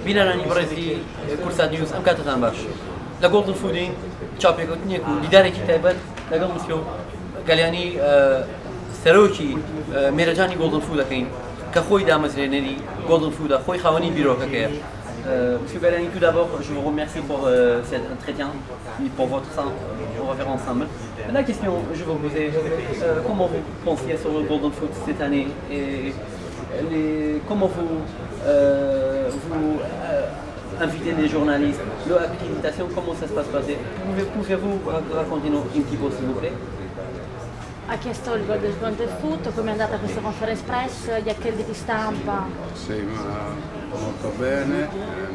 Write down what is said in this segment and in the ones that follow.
بينا راني برازي كورسات نيوز ام كاتتان باش لا جولدن فودين تشابيك وتنيكو لداري كتابات لا قال مسيو قال يعني سروكي ميرجاني جولدن فودا كاين كخوي دامزريني جولدن فودا خوي خواني بيرو كاكيا Monsieur Galani, tout d'abord, je vous remercie pour cet entretien et pour votre temps. On va faire ensemble. La question, je vais vous poser, comment vous pensiez sur le Golden Foot cette année et comment vous invitez les journalistes, leur accréditation, comment ça se passe passer. Pouvez-vous raconter un petit peu, s'il vous plaît? Ha chiesto il Golden Foot, come è andata questa conference press, gli accrediti stampa. Sì, molto bene,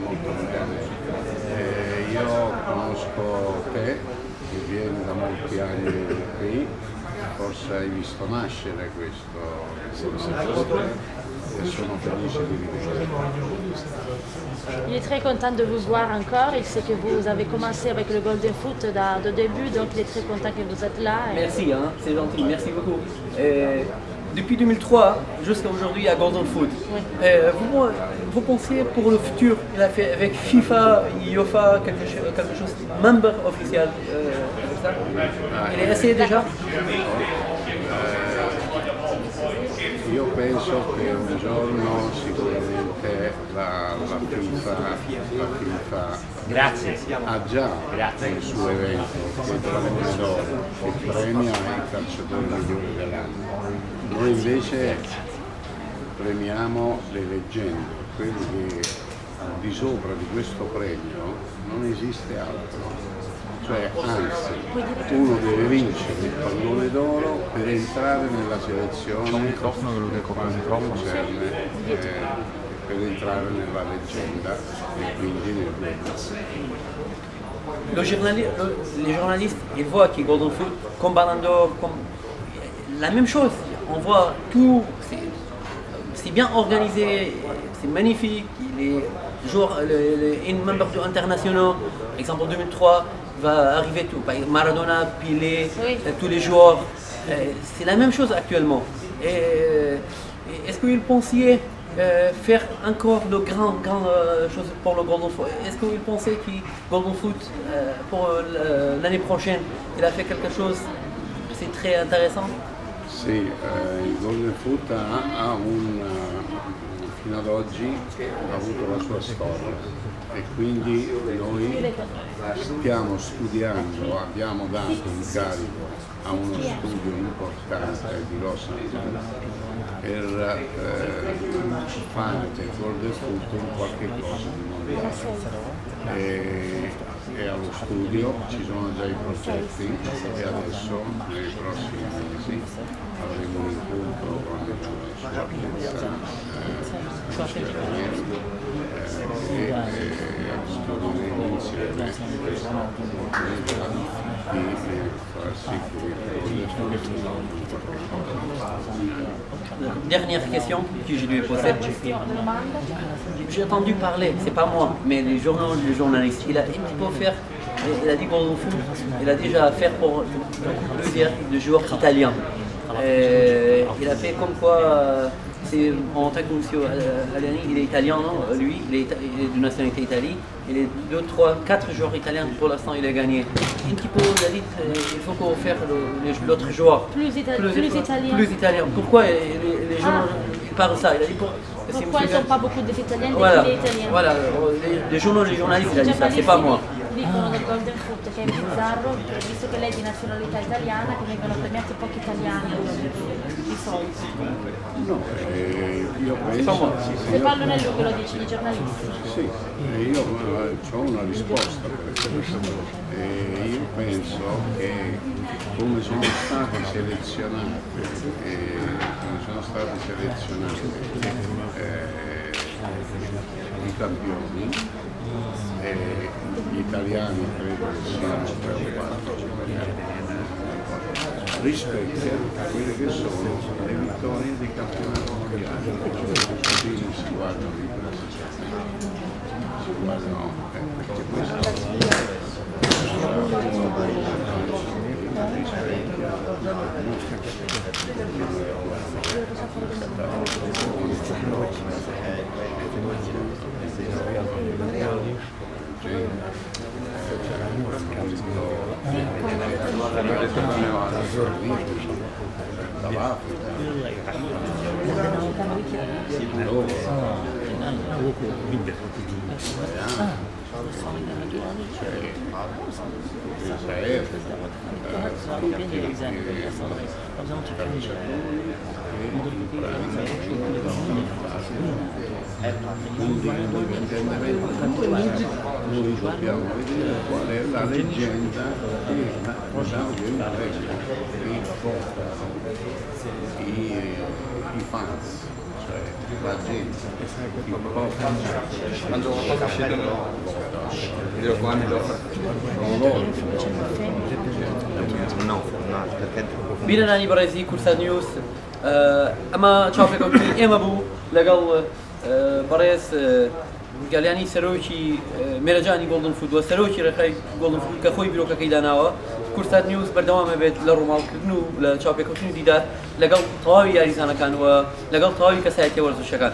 molto bene. Io conosco te, che vieni da molti anni qui, forse hai visto nascere questo settore e sono felice di vederlo. Il est très content de vous voir encore. Il sait que vous avez commencé avec le Golden Foot de début, donc il est très content que vous êtes là. Merci, hein, c'est gentil, merci beaucoup. Depuis 2003 jusqu'à aujourd'hui à Golden Foot, oui. Vous pensez pour le futur, il a fait avec FIFA, UEFA, quelque chose, membre officiel, ça? Il est essayé déjà? Io penso che un giorno sicuramente la FIFA ha già il suo evento che è il Pallone d'Oro, che premia i calciatori migliori dell'anno. Noi invece premiamo le leggende, quelli che al di sopra di questo premio non esiste altro. Cioè, anzi, uno deve vincere il Pallone d'Oro per entrare nella selezione per quanto concerne per entrare nella leggenda e quindi nel gol. Les journalistes, ils voient que Golden Foot, comme Ballon d'Or, comme la même chose. On voit tout, c'est bien organisé, c'est magnifique. Les joueurs, les membres internationaux, exemple en 2003. Va arriver tout, Maradona, Pelé, oui. Tous les joueurs, c'est la même chose actuellement. Est-ce que vous pensiez faire encore de grandes choses pour le Golden Foot? Est-ce que vous pensez que Golden Foot pour l'année prochaine, il a fait quelque chose, c'est très intéressant? Sì, il Golden Foot fino ad oggi ha avuto la sua storia e quindi noi stiamo studiando, abbiamo dato incarico a uno studio importante di Los Angeles per fare del Golden Foot un qualche cosa di mondiale. E allo studio ci sono già i progetti e adesso nei prossimi mesi avremo un incontro con la sua e studieremo insieme l'opportunità di far sì che Dernière question que je lui ai posée. J'ai entendu parler, c'est pas moi, mais les journalistes. Il a dit Golden Foot, il a déjà affaire pour plusieurs joueurs italiens. Il a fait comme quoi, c'est en tant que monsieur Alani, il est italien, non? Lui, il est de nationalité Italie. Il est 2, 3, 4 joueurs italiens pour l'instant, il a gagné. Un petit peu, il a dit il faut qu'on fasse l'autre joueur. Plus italien. Pourquoi les gens parlent ça? Il a dit pourquoi ils ne sont pas beaucoup d'Italiens, voilà, des Italiens? Voilà, les journalistes, il a dit ça, c'est pas moi. Dicono del Golden Foot che è bizzarro, visto che lei è di nazionalità italiana, che vengono premiati pochi italiani di solito. No, io penso... Se parlo lui ve lo dicono i giornalisti. Sì, io ho una risposta per questo. Io penso che come sono stati selezionati i campioni, gli italiani credo che siano 3 o 4 rispetto a quelle che sono le vittorie dei campionati mondiali, così non si guardano i classificati, si guardano perché questo Noi dobbiamo vedere qual è la leggenda che i fans, cioè la gente, il popolo, Quando vedo quando non loro. no, perché بیرەنانی بەڕێزی کورسات نیوز ئەمە چاوپێکەوتنی ئێمە بوو لەگەڵ بەڕێز گەلیانی سەرۆکی مێرەجانی گۆڵدن فود وە سەرۆکی ڕێخای گۆڵدن فود کە خۆی بیرۆکەکەی داناوە کورسات نیوز بەردەوامە بێت لە ڕۆماڵکردن و لە چاوپێکەوتنی دیدار لەگەڵ تەواوی یاریزانەکان وە لەگەڵ تەواوی کەسایەتیە وەرزشەکان.